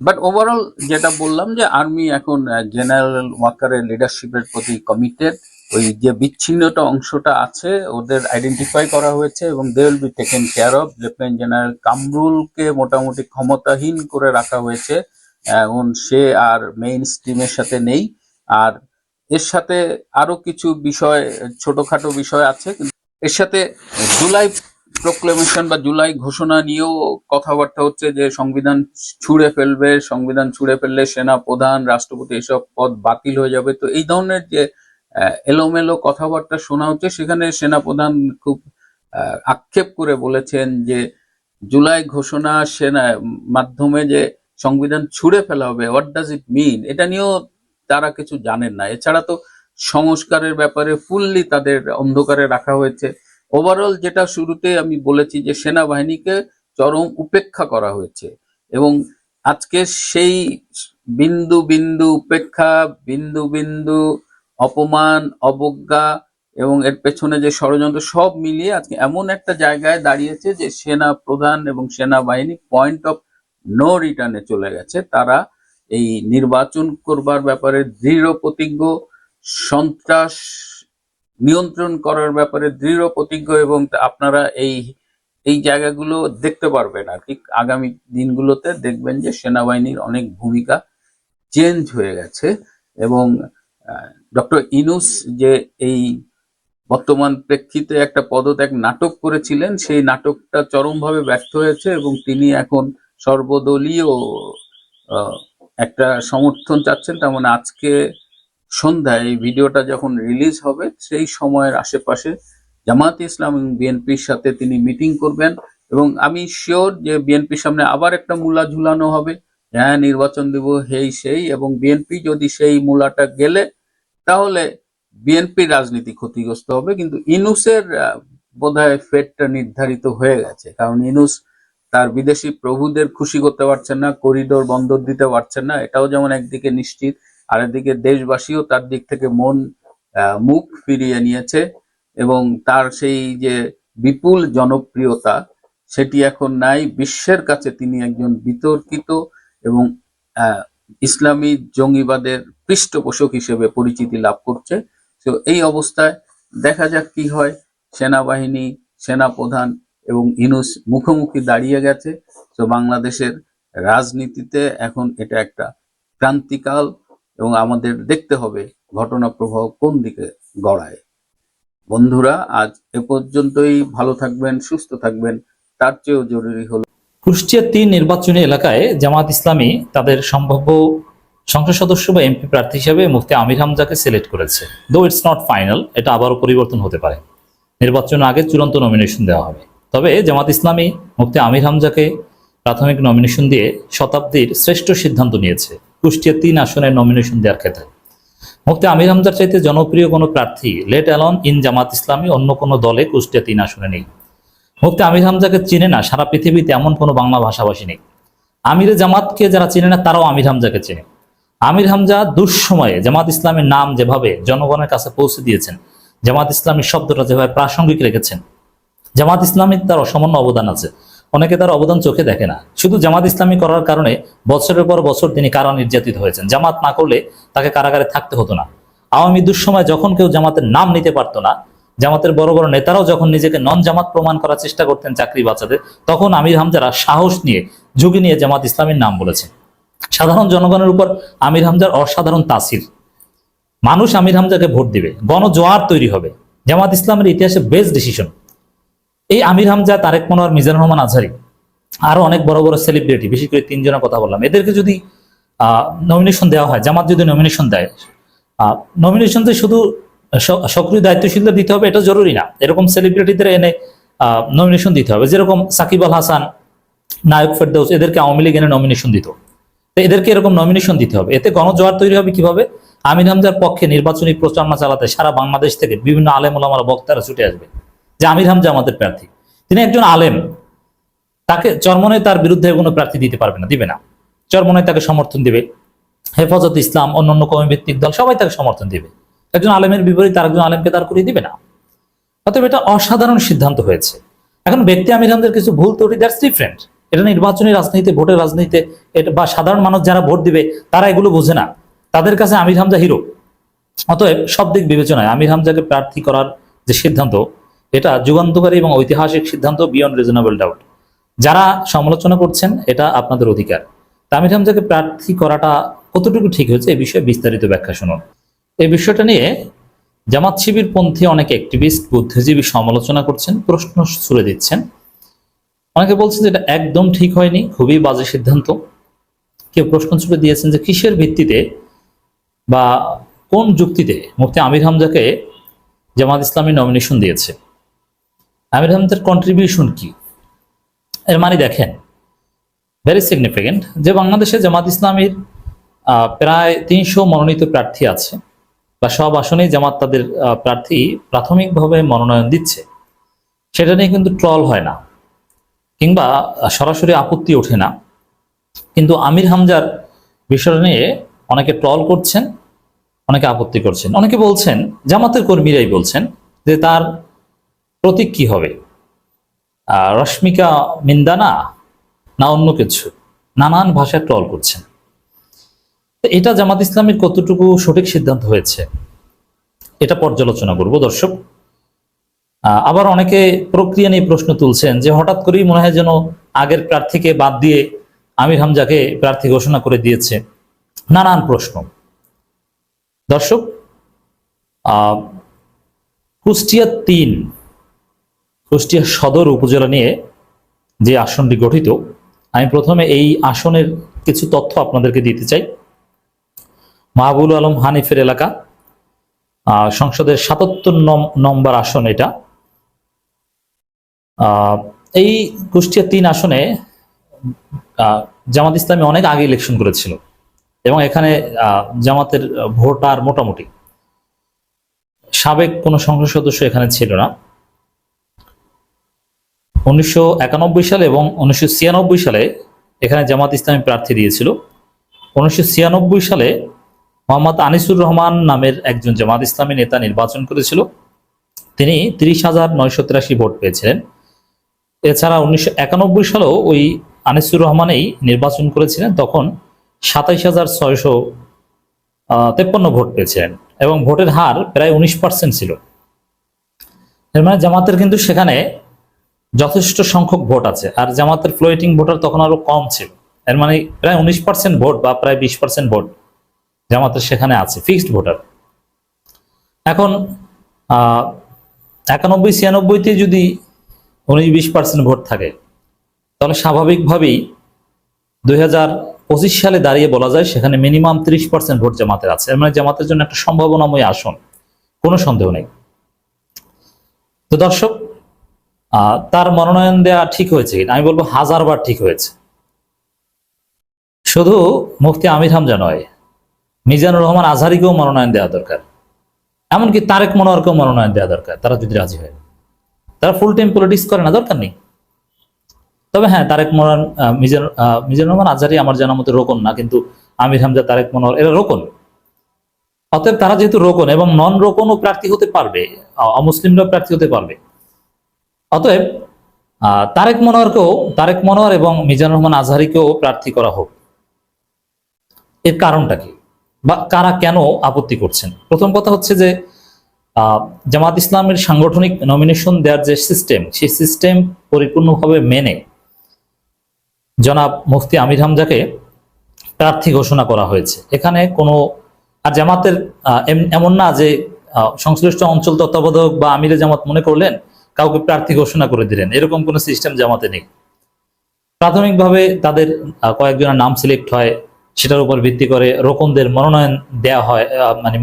Speaker 4: But overall যেটা বললাম যে আর্মি এখন জেনারেল ওয়াকারের লিডারশিপের প্রতি কমিটেড। ওই যে বিচ্ছিন্নতা অংশটা আছে ওদের আইডেন্টিফাই করা হয়েছে এবং they will be taken care of. Lieutenant general কামরুলকে মোটামুটি ক্ষমতাহীন করে রাখা হয়েছে, এখন সে আর মেইন স্ট্রিমের সাথে নেই। আর এর সাথে আরো কিছু বিষয়, ছোটখাটো বিষয় আছে, কিন্তু এর সাথে জুলাই প্রোক্লেমেশন বা জুলাই ঘোষণা নিয়েও কথাবার্তা হচ্ছে যে সংবিধান ছুঁড়ে ফেলবে, সংবিধান ছুঁড়ে ফেললে সেনা প্রধান, রাষ্ট্রপতি এসব পদ বাতিল হয়ে যাবে। তো এই ধরনের যে এলোমেলো কথাবার্তা শোনা হচ্ছে, সেখানে সেনাপ্রধান খুব আক্ষেপ করে বলেছেন যে জুলাই ঘোষণা সেনা মাধ্যমে যে সংবিধান ছুঁড়ে ফেলা হবে, হোয়াট ডাজ ইট মিন, এটা নিয়েও তারা কিছু জানেন না। এছাড়া তো সংস্কারের ব্যাপারে ফুললি তাদের অন্ধকারে রাখা হয়েছে। ওভারঅল যেটা শুরুতে আমি বলেছি যে সেনাবাহিনীকে চরম উপেক্ষা করা হয়েছে, এবং আজকে সেই বিন্দু বিন্দু উপেক্ষা, বিন্দু বিন্দু অপমান, অবজ্ঞা এবং এর পেছনে যে ষড়যন্ত্র, সব মিলিয়ে আজকে এমন একটা জায়গায় দাঁড়িয়েছে যে সেনা প্রধান এবং সেনাবাহিনী পয়েন্ট অফ নো রিটার্নে চলে গেছে। তারা এই নির্বাচন করবার ব্যাপারে দৃঢ় প্রতিজ্ঞ, সন্ত্রাস নিয়ন্ত্রণ করার ব্যাপারে দৃঢ় প্রতিজ্ঞ, এবং আপনারা এই জায়গাগুলো দেখতে পারবেন আর কি। আগামী দিনগুলোতে দেখবেন যে সেনাবাহিনীর অনেক ভূমিকা চেঞ্জ হয়ে গেছে। এবং ডক্টর ইউনূস যে এই বর্তমান প্রেক্ষিতে একটা পদত্যাগ নাটক করেছিলেন, সেই নাটকটা চরমভাবে ব্যর্থ হয়েছে এবং তিনি এখন সর্বদলীয় একটা সমর্থন চাচ্ছেন। তার মানে আজকে সন্ধ্যায় এই ভিডিওটা যখন রিলিজ হবে, সেই সময়ের আশেপাশে জামায়াতে ইসলাম এবং বিএনপির সাথে তিনি মিটিং করবেন, এবং আমি শিওর যে বিএনপির সামনে আবার একটা মূলা ঝুলানো হবে, হ্যাঁ নির্বাচন দেব হেই সেই, এবং বিএনপি যদি সেই মূলাটা গেলে তাহলে বিএনপির রাজনীতি ক্ষতিগ্রস্ত হবে। কিন্তু ইউনূসের বোধহয় ফেটটা নির্ধারিত হয়ে গেছে, কারণ ইউনূস তার বিদেশি প্রভুদের খুশি করতে পারছেন না, করিডোর বন্দর দিতে পারছেন না, এটাও যেমন একদিকে নিশ্চিত, আর এদিকে দেশবাসীও তার দিক থেকে মুখ ফিরিয়ে নিয়েছে, এবং তার সেই যে বিপুল জনপ্রিয়তা সেটি এখন নাই। বিশ্বের কাছে তিনি একজন বিতর্কিত এবং ইসলামী জঙ্গিবাদের পৃষ্ঠপোষক হিসেবে পরিচিতি লাভ করছে। তো এই অবস্থায় দেখা যাক কি হয়। সেনাবাহিনী, সেনাপ্রধান এবং ইউনূস মুখোমুখি দাঁড়িয়ে গেছে। তো বাংলাদেশের রাজনীতিতে এখন এটা একটা ক্রান্তিকাল, এবং আমাদের দেখতে হবে ঘটনা প্রবাহ কোন দিকে গড়ায়। বন্ধুরা, আজ এ পর্যন্তই। ভালো থাকবেন, সুস্থ থাকবেন। তার চেয়েও জরুরি হলো
Speaker 9: কুষ্টিয়া 3 নির্বাচনী এলাকায় জামাত ইসলামী তাদের সম্ভাব্য সংসদ সদস্য বা এমপি প্রার্থী হিসেবে মুফতি আমির হামজাকে সিলেক্ট করেছে। দো ইটস নট ফাইনাল, এটা আবারও পরিবর্তন হতে পারে, নির্বাচনের আগে চূড়ান্ত নমিনেশন দেওয়া হবে। তবে জামাত ইসলামী মুফতি আমির হামজাকে প্রাথমিক নমিনেশন দিয়ে শতাব্দীর শ্রেষ্ঠ সিদ্ধান্ত নিয়েছে কুষ্টিয়া 3 আসনের নমিনেশন দেওয়ার ক্ষেত্রে। মুফতি আমির হামজার চাইতে জনপ্রিয় কোনো প্রার্থী late alone in Jamaat Islami অন্য কোনো দলে কুষ্টিয়া 3 আসনে নেই। মুফতি আমির হামজাকে চিনে না সারা পৃথিবীতে এমন কোনো বাংলা ভাষাভাষী নেই। আমিরে জামাতকে যারা চিনে না তারাও আমির হামজাকে চেনে। আমির হামজা দুঃসময়ে জামাত ইসলামের নাম যেভাবে জনগণের কাছে পৌঁছে দিয়েছেন, জামাত ইসলামী শব্দটা যেভাবে প্রাসঙ্গিক রেখেছেন, জামাত ইসলামীর তার অসামান্য অবদান আছে। অনেকে তার অবদান চোখে দেখে না। শুধু জামাত ইসলামী করার কারণে বছরের পর বছর তিনি কারা নির্যাতিত হয়েছেন। জামাত না করলে তাকে কারাগারে থাকতে হতো না। আওয়ামী দুঃসময় যখন কেউ জামাতের নাম নিতে পারতো না, জামাতের বড় বড় নেতারাও যখন নিজেকে নন জামাত প্রমাণ করার চেষ্টা করতেন চাকরি বাঁচাতে, তখন আমির হামজারা সাহস নিয়ে, ঝুঁকি নিয়ে জামাত ইসলামীর নাম বলেছেন। সাধারণ জনগণের উপর আমির হামজার অসাধারণ তাসির। মানুষ আমির হামজাকে ভোট দিবে, গণজোয়ার তৈরি হবে। জামাত ইসলামের ইতিহাসে বেস্ট ডিসিশন। এই আমির হামজা, তারেক মনোয়ার, মিজানুর রহমান আজহারী, আরো অনেক বড় বড় সেলিব্রিটি, বিশেষ করে 3 জনের কথা বললাম, এদেরকে যদি নমিনেশন দেওয়া হয়, জামাত যদি নমিনেশন দেয়, নমিনেশন যে শুধু সক্রিয় দায়িত্বশীলদের দিতে হবে এটা জরুরি না। এরকম সেলিব্রিটিদের এনে নমিনেশন দিতে হবে, যেরকম সাকিব আল হাসান, নায়ক ফেরদৌস, এদেরকে আওয়ামী লীগ এনে নমিনেশন দিত। তো এদেরকে এরকম নমিনেশন দিতে হবে। এতে গণজোয়ার তৈরি হবে কিভাবে? আমির হামজার পক্ষে নির্বাচনী প্রচারণা চালাতে সারা বাংলাদেশ থেকে বিভিন্ন আলেম ওলামারা, বক্তারা ছুটে আসবে যে আমির হামজা আমাদের প্রার্থী। তিনি একজন আলেম, তাকে চরমনে তার বিরুদ্ধে কোনো প্রার্থী দিতে পারবে না, দিবে না। চরমনে তাকে সমর্থন দিবে, হেফাজত ইসলাম, অন্যান্য কওমি ভিত্তিক দল সবাই তাকে সমর্থন দিবে। একজন আলেমের বিপরীতে আরেকজন আলেমকে দাঁড় করিয়ে দিবে না। অতএব এটা অসাধারণ সিদ্ধান্ত হয়েছে। এখন ব্যক্তি আমির হামজার কিছু ভুল ত্রুটি, দ্যাটস ডিফারেন্ট। এটা নির্বাচনী রাজনীতিতে, ভোটের রাজনীতিতে এটা বা সাধারণ মানুষ যারা ভোট দিবে তারা এগুলো বোঝে না, তাদের কাছে আমির হামজা হিরো। অতএব সব দিক বিবেচনায় আমির হামজাকে প্রার্থী করার যে সিদ্ধান্ত, এটা যুগান্তকারী এবং ঐতিহাসিক সিদ্ধান্ত, বিয়ন্ড রিজনেবল ডাউট। যারা সমালোচনা করছেন এটা আপনাদের অধিকার। আমির হামজাকে প্রার্থী করাটা কতটুকু ঠিক হয়েছে এই বিষয়ে বিস্তারিত ব্যাখ্যা শুনুন। এই বিষয়টা নিয়ে জামাত শিবির পন্থী অনেক অ্যাক্টিভিস্ট, বুদ্ধিজীবী সমালোচনা করছেন, প্রশ্ন ছুড়ে দিচ্ছেন। অনেকে বলছেন যে এটা একদম ঠিক হয়নি, খুবই বাজে সিদ্ধান্ত। কেউ প্রশ্ন ছুড়ে দিয়েছেন যে কিসের ভিত্তিতে বা কোন যুক্তিতে মুফতি আমির হামজাকে জামাত ইসলামী নমিনেশন দিয়েছে, আমির হামজার কন্ট্রিবিউশন কি। এর মানে দেখেন, ভেরি সিগনিফিকেন্ট, যে বাংলাদেশে জামাত ইসলামীর প্রায় 300 মনোনীত প্রার্থী আছে, বা সব আসনেই জামাত তাদের প্রার্থী প্রাথমিকভাবে মনোনয়ন দিচ্ছে, সেটা নিয়ে কিন্তু ট্রল হয় না কিংবা সরাসরি আপত্তি ওঠে না। কিন্তু আমির হামজার বিষয়টা নিয়ে অনেকে ট্রল করছেন, অনেকে আপত্তি করছেন। অনেকে বলছেন, জামাতের কর্মীরাই বলছেন যে তার প্রতীক কি হবে, রশ্মিকা মিন্দানা না অন্য কিছু, নানান ভাষায় ট্রল করছেন। তো এটা জামাত ইসলামের কতটুকু সঠিক সিদ্ধান্ত হয়েছে এটা পর্যালোচনা করব দর্শক। আবার অনেকে প্রক্রিয়া নিয়ে প্রশ্ন তুলছেন যে হঠাৎ করেই মনে হয় যেন আগের প্রার্থীকে বাদ দিয়ে আমির হামজাকে প্রার্থী ঘোষণা করে দিয়েছে, নানান প্রশ্ন। দর্শক, কুষ্টিয়া সদর উপজেলা নিয়ে যে আসনটি গঠিত, আমি প্রথমে এই আসনের কিছু তথ্য আপনাদেরকে দিতে চাই। মাহবুল আলম হানিফের এলাকা, সংসদের 77 নম্বর আসন এটা। এই কুষ্টিয়া 3 আসনে জামাত ইসলামী অনেক আগে ইলেকশন করেছিল এবং এখানে জামাতের ভোটার মোটামুটি, সাবেক কোনো সংসদ সদস্য এখানে ছিল না। 1991 সালে এবং 1996 সালে এখানে জামাত ইসলামী প্রার্থী দিয়েছিল। 1996 সালে মোহাম্মদ আনিসুর রহমান নামের একজন জামাত ইসলামী নেতা নির্বাচন করেছিল, তিনি 30,983 ভোট পেয়েছিলেন। এছাড়া 1991 সালেও ওই আনিসুর রহমানেই নির্বাচন করেছিলেন, তখন 27,653 ভোট পেয়েছিলেন এবং ভোটের হার প্রায় 19% ছিল। এর মানে জামাতের কিন্তু সেখানে যথেষ্ট সংখ্যক ভোট আছে, আর জামাতের ফ্লোটিং ভোটার তখন আরো কম ছিল। এর মানে প্রায় 19% ভোট বা প্রায় 20% ভোট জামাতের সেখানে আছে, ফিক্সড ভোটার। এখন 91-96-তে যদি 19-20% ভোট থাকে, তাহলে স্বাভাবিকভাবেই 2025 সালে দাঁড়িয়ে বলা যায় সেখানে মিনিমাম 30% ভোট জামাতের আছে। এর মানে জামাতের জন্য একটা সম্ভাবনাময় আসন, কোনো সন্দেহ নেই। তো দর্শক, তার মনোনয়ন দেওয়া ঠিক হয়েছে কিনা, আমি বলবো 1000 বার ঠিক হয়েছে। শুধু মুফতি আমির হামজা নয়, মিজানুর রহমান আজহারীকেও মনোনয়ন দেওয়া দরকার, এমনকি তারেক মনোয়ারকেও মনোনয়ন দেওয়া দরকার, তারা যদি রাজি হয়। তারা ফুল টাইম পলিটিক্স করে না, দরকার নেই। তবে হ্যাঁ, তারেক মনোয়ার, মিজানুর রহমান আজহারী আমার জানা মতে রোকন না, কিন্তু আমির হামজা, তারেক মনোয়ার এরা রোকন। অতএব তারা যেহেতু রোকন এবং নন রোকনও প্রার্থী হতে পারবে, অমুসলিমরাও প্রার্থী হতে পারবে, অতএব তারেক মনোয়ার এবং মিজানুর রহমান আজহারীকেও প্রার্থী করা হোক। এর কারণটা কি বা কারা কেন আপত্তি করছেন? প্রথম কথা হচ্ছে যে জামাত ইসলামের সাংগঠনিক নমিনেশন দেওয়ার যে সিস্টেম, সেই সিস্টেম পরিপূর্ণভাবে মেনে জনাব মুফতি আমির হামজাকে প্রার্থী ঘোষণা করা হয়েছে। এখানে কোনো, আর জামাতের এমন না যে সংশ্লিষ্ট অঞ্চল তত্ত্বাবধায়ক বা আমিরে জামাত মনে করলেন কাউকে প্রার্থী ঘোষণা করে দিলেন, এরকম কোনো সিস্টেম জামাতে নেই। প্রাথমিকভাবে তাদের কয়েকজনের নাম সিলেক্ট হয়, সেটার উপর ভিত্তি করে রোকনদের মনোনয়ন দেওয়া হয়, মানে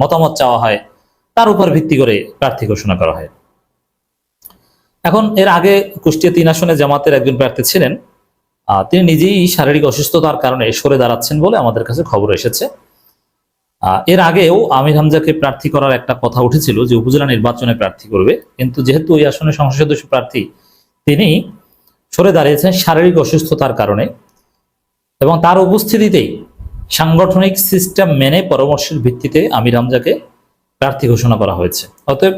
Speaker 9: মতামত চাওয়া হয়, তার উপর ভিত্তি করে প্রার্থী ঘোষণা করা হয়। এখন এর আগে কুষ্টিয়া 3 আসনে জামাতের একজন প্রার্থী ছিলেন, তিনি নিজেই শারীরিক অসুস্থতার কারণে সরে দাঁড়াচ্ছেন বলে আমাদের কাছে খবর এসেছে। এর আগেও আমির হামজাকে প্রার্থী করার একটা কথা উঠেছিল যে উপজেলা নির্বাচনে প্রার্থী করবে, কিন্তু যেহেতু ওই আসনে সংসদ সদস্য প্রার্থী, তিনি সরে দাঁড়িয়েছেন শারীরিক অসুস্থতার কারণে, এবং তার উপস্থিতিতেই সাংগঠনিক সিস্টেম মেনে পরামর্শের ভিত্তিতে আমির হামজাকে প্রার্থী ঘোষণা করা হয়েছে। অতএব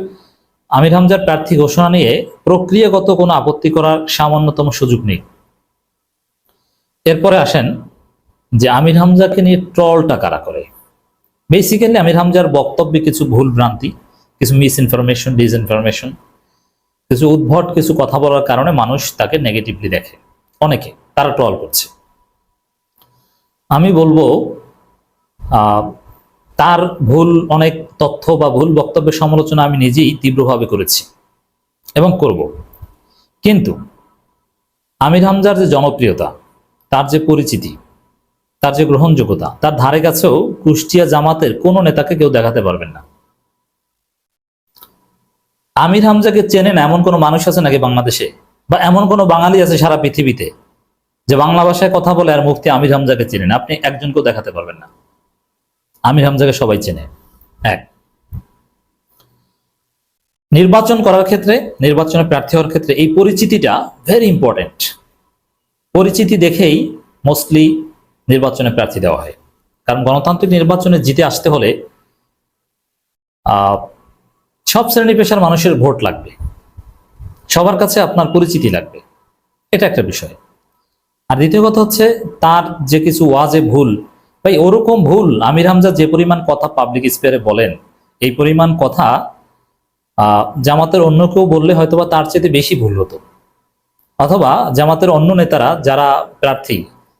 Speaker 9: আমির হামজার প্রার্থী ঘোষণা নিয়ে প্রক্রিয়াগত কোনো আপত্তি করার সামান্যতম সুযোগ নেই। এরপরে আসেন যে আমির হামজাকে নিয়ে ট্রলটা কারা করে। বেসিক্যালি আমির হামজার বক্তব্যে কিছু ভুল ভ্রান্তি, কিছু মিস ইনফরমেশন, ডিসইনফরমেশন, কিছু উদ্ভট কিছু কথা বলার কারণে মানুষ তাকে নেগেটিভলি দেখে, অনেকে তারা ট্রল করছে। আমি বলবো তার ভুল অনেক তথ্য বা ভুল বক্তব্যের সমালোচনা আমি নিজেই তীব্রভাবে করেছি এবং করব, কিন্তু আমির হামজার যে জনপ্রিয়তা, তার যে পরিচিতি, তার যে গ্রহণযোগ্যতা, তার ধারে কাছেও কুষ্টিয়া জামাতের কোনো নেতাকে কেউ দেখাতে পারবেন না। আমির হামজাকে চেনেন এমন কোনো মানুষ আছে নাকি বাংলাদেশে, বা এমন কোনো বাঙালি আছে সারা পৃথিবীতে যে বাংলা ভাষায় কথা বলে আর মুফতি আমির হামজাকে চেনেন? আপনি একজনকেও দেখাতে পারবেন না। আমির হামজাকে সবাই চেনে। এক, নির্বাচন করার ক্ষেত্রে, নির্বাচনে প্রার্থী হওয়ার ক্ষেত্রে এই পরিচিতিটা ভেরি ইম্পর্টেন্ট। পরিচিতি দেখেই মোস্টলি নির্বাচনে প্রার্থী দেওয়া হয়, কারণ গণতান্ত্রিক নির্বাচনে জিতে আসতে হলে সব শ্রেণী পেশার মানুষের ভোট লাগবে, সবার কাছে আপনার পরিচিতি লাগবে, এটা একটা বিষয়। আর দ্বিতীয় কথা হচ্ছে তার যে কিছু ওয়াজে ভুল, ভাই ওরকম ভুল আমির হামজা যে পরিমাণ কথা পাবলিক স্পেয়ারে বলেন, এই পরিমাণ কথা জামাতের অন্য কেউ বললে হয়তোবা তার চেয়ে বেশি ভুল হতো, অথবা জামাতের অন্য নেতারা যারা প্রার্থী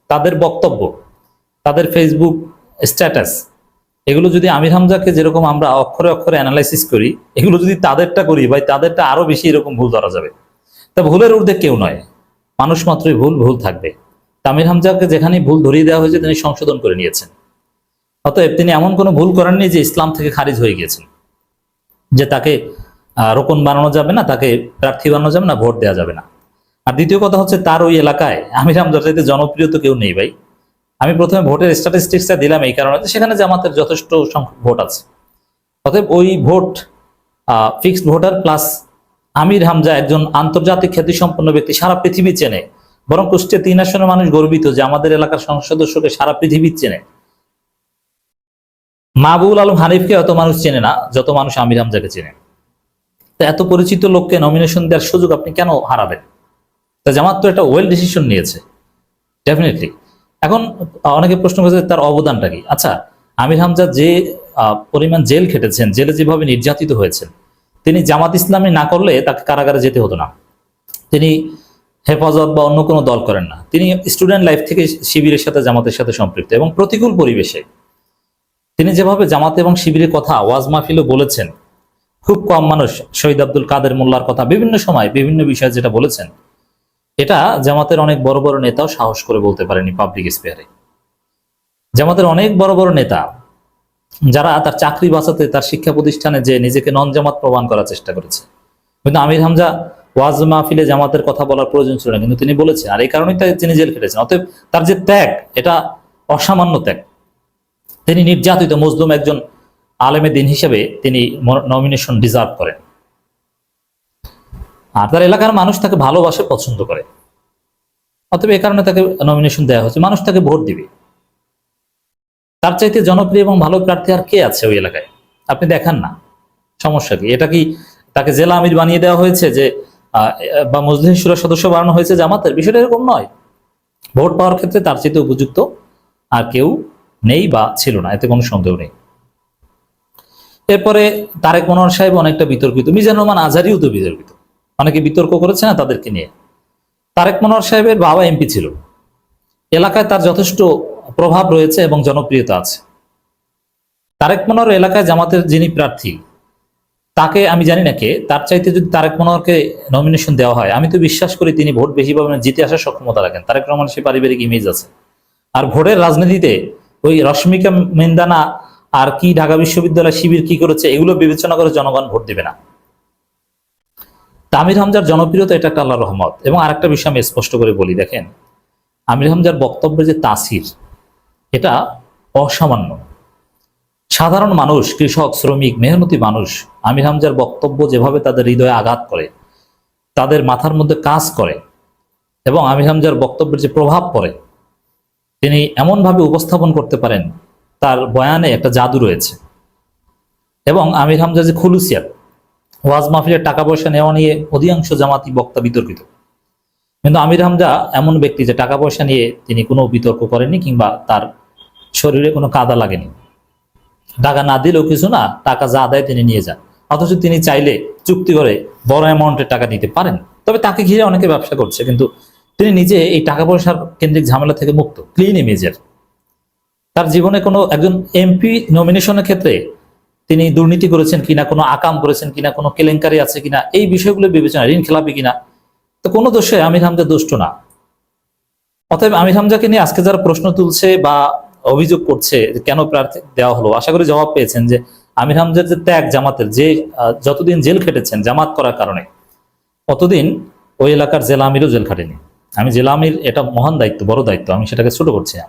Speaker 9: তাদের বক্তব্য, তাদের ফেসবুক স্ট্যাটাস, এগুলো যদি আমির হামজাকে যেরকম আমরা অক্ষরে অক্ষরে অ্যানালাইসিস করি, এগুলো যদি তাদেরটা করি ভাই, তাদেরটা আরো বেশি এরকম ভুল ধরা যাবে। তা ভুলের ঊর্ধ্বে কেউ নয়, মানুষ মাত্রই ভুল, ভুল থাকবে। আমির হামজাকে যেখানে ভুল ধরিয়ে দেওয়া হয়েছে তিনি সংশোধন করে নিয়েছেন। অতএব তিনি এমন কোনো ভুল করেননি যে ইসলাম থেকে খারিজ হয়ে গিয়েছেন, যে তাকে রোকন বানানো যাবে না, তাকে প্রার্থী বানানো যাবে না, ভোট দেওয়া যাবে না। আর দ্বিতীয় কথা হচ্ছে তার ওই এলাকায় আমির হামজার চাইতে জনপ্রিয় তো কেউ নেই ভাই। আমি প্রথমে ভোটের স্ট্যাটিস্টিক্সটা দিলাম এই কারণে সেখানে জামাতের যথেষ্ট সংখ্যক ভোট আছে। অতএব ওই ভোট ফিক্সড ভোটার প্লাস আমির হামজা একজন আন্তর্জাতিক খ্যাতিসম্পন্ন ব্যক্তি, সারা পৃথিবী চেনে। বরং কুষ্টিয়া 3 আসনের মানুষ গর্বিত যে আমাদের এলাকার সংসদ সদস্যকে সারা পৃথিবী চেনে। মাহবুবুল আলম হানিফকে অত মানুষ চেনে না যত মানুষ আমির হামজাকে চেনে। তো এত পরিচিত লোককে নমিনেশন দেওয়ার সুযোগ আপনি কেন হারাবেন? তা জামাত তো একটা ওয়েল ডিসিশন নিয়েছে ডেফিনেটলি। এখন অনেকে প্রশ্ন করেছে তার অবদানটা কি। আচ্ছা, আমির হামজা যে পরিমাণ জেল খেটেছেন, জেলে যেভাবে নির্যাতিত হয়েছেন, তিনি জামাত ইসলামী না করলে তাকে কারাগারে যেতে হতো না। তিনি হেফাজত বা অন্য কোনো দল করেন না, তিনি স্টুডেন্ট লাইফ থেকে শিবিরের সাথে জামাতের সাথে সম্পৃক্ত, এবং প্রতিকূল পরিবেশে তিনি যেভাবে জামাত এবং শিবিরের কথা ওয়াজ মাহফিলও বলেছেন, খুব কম মানুষ শহীদ আব্দুল কাদের মোল্লার কথা বিভিন্ন সময় বিভিন্ন বিষয়ে যেটা বলেছেন, এটা জামাতের অনেক বড় বড় নেতাও সাহস করে বলতে পারেনি পাবলিক স্পেয়ারে। জামাতের অনেক বড় বড় নেতা যারা তার চাকরি বাঁচাতে তার শিক্ষা প্রতিষ্ঠানে যে নিজেকে নন জামাত প্রমাণ করার চেষ্টা করেছে, কিন্তু আমির হামজা ওয়াজ মাহফিলে জামাতের কথা বলার প্রয়োজন ছিল না, কিন্তু তিনি বলেছেন, আর এই কারণেই তিনি জেল খেটেছেন। অতএব তার যে ত্যাগ, এটা অসামান্য ত্যাগ। তিনি নির্যাতিত মজলুম একজন আলেমে দিন হিসেবে তিনি নমিনেশন ডিজার্ভ করেন, আর তার এলাকার মানুষ তাকে ভালোবাসে, পছন্দ করে। অতএব এই কারণে তাকে নমিনেশন দেওয়া হচ্ছে, মানুষ তাকে ভোট দিবে। তার চাইতে জনপ্রিয় এবং ভালো প্রার্থী আর কে আছে ওই এলাকায়? আপনি দেখান না, সমস্যা কি? এটা কি তাকে জেলা আমির বানিয়ে দেওয়া হয়েছে যে বা মজলিস শুরা সদস্য বানানো হয়েছে জামাতের? বিষয়টা এরকম নয়। ভোট পাওয়ার ক্ষেত্রে তার চাইতে উপযুক্ত আর কেউ নেই বা ছিল না, এতে কোনো সন্দেহ নেই। এরপরে তারেক মনোয়ার সাহেব অনেকটা বিতর্কিত, মিজানুর রহমান আজহারিও তো বিতর্কিত, অনেকে বিতর্ক করেছে না তাদেরকে নিয়ে। তারেক মনোয়ার সাহেবের বাবা এমপি ছিল, এলাকায় তার যথেষ্ট প্রভাব রয়েছে এবং জনপ্রিয়তা আছে। তারেক মনোয়ার এলাকায় জামাতের যিনি প্রার্থী, তাকে আমি জানি না কে, তার চাইতে যদি তারেক মনোয়ারকে নমিনেশন দেওয়া হয়, আমি তো বিশ্বাস করি তিনি ভোট বেশি পাবেন, জিতে আসার সক্ষমতা রাখেন। তারেক রহমান সে পারিবারিক ইমেজ আছে। আর ভোটের রাজনীতিতে ওই রশ্মিকা মেন্দানা আর কি ঢাকা বিশ্ববিদ্যালয় শিবির কি করেছে এগুলো বিবেচনা করে জনগণ ভোট দিবে না। আমির হামজার জনপ্রিয়তা এটা একটা আল্লাহর রহমত। এবং আরেকটা বিষয় আমি স্পষ্ট করে বলি, দেখেন আমির হামজার বক্তব্যের যে তাসির, এটা অসামান্য। সাধারণ মানুষ, কৃষক, শ্রমিক, মেহনতি মানুষ আমির হামজার বক্তব্য যেভাবে তাদের হৃদয়ে আঘাত করে, তাদের মাথার মধ্যে কাজ করে, এবং আমির হামজার বক্তব্যের যে প্রভাব পড়ে, তিনি এমনভাবে উপস্থাপন করতে পারেন, তার বয়ানে একটা জাদু রয়েছে। এবং আমির হামজা যে খুলুসিয়াত, ওয়াজ মাহফিলের টাকা পয়সা নেওয়া নিয়ে অধিকাংশ জামাতি বক্তা বিতর্কিত, কিন্তু আমির হামজা এমন ব্যক্তি যে টাকা পয়সা নিয়ে তিনি কোনো বিতর্ক করেননি কিংবা তার শরীরে কোনো কাদা লাগেনি। টাকা না দিলেও কিছু না, টাকা যা দেয় তিনি নিয়ে যান। অথচ তিনি চাইলে চুক্তি করে বড় অ্যামাউন্টের টাকা নিতে পারেন। তবে তাকে ঘিরে অনেকে ব্যবসা করছে, কিন্তু তিনি নিজে এই টাকা পয়সার কেন্দ্রিক ঝামেলা থেকে মুক্ত, ক্লিন ইমেজের। তার জীবনে কোনো একজন এমপি নমিনেশনের ক্ষেত্রে তিনি দুর্নীতি করেছেন কিনা, কোনো আকাম করেছেন কিনা, কোনো কেলেঙ্কারি আছে কিনা, এই বিষয়গুলো বিবেচনা, ঋণ খেলাপি কিনা, তো কোনো দোষে আমির হামজা দুষ্ট না। অতএব আমির হামজাকে নিয়ে আজকে যারা প্রশ্ন তুলছে বা অভিযোগ করছে যে কেন প্রার্থী দেওয়া হলো, আশা করি জবাব পেয়েছেন যে আমির হামজার যে ত্যাগ জামাতের, যে যতদিন জেল খেটেছেন জামাত করার কারণে, অতদিন ওই এলাকার জেলা আমিরও জেল খাটেনি। আমি জেলা আমির, এটা মহান দায়িত্ব, বড় দায়িত্ব, আমি সেটাকে ছোট করছি না।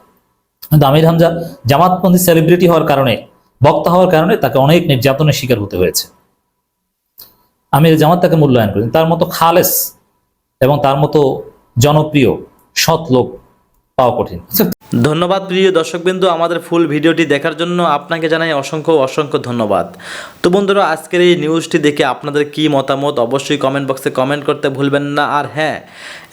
Speaker 9: কিন্তু আমির হামজা জামাতপন্থী সেলিব্রিটি হওয়ার কারণে, বক্তা হওয়ার কারণে তাকে অনেক নির্যাতনের শিকার হতে হয়েছে। আমির জামাত তাকে মূল্যায়ন করেন। তার মতো খালেস এবং তার মতো জনপ্রিয় সৎ লোক পাওয়া কঠিন।
Speaker 8: ধন্যবাদ প্রিয় দর্শকবৃন্দু, আমাদের ফুল ভিডিওটি দেখার জন্য আপনাকে জানাই অসংখ্য অসংখ্য ধন্যবাদ। তো বন্ধুরা, আজকের এই নিউজটি দেখে আপনাদের কি মতামত অবশ্যই কমেন্ট বক্সে কমেন্ট করতে ভুলবেন না। আর হ্যাঁ,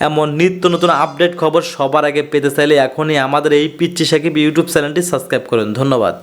Speaker 8: এমন নিত্য নতুন আপডেট খবর সবার আগে পেতে চাইলে এখনই আমাদের এই পিচ্চি সাকিব ইউটিউব চ্যানেলটি সাবস্ক্রাইব করুন। ধন্যবাদ।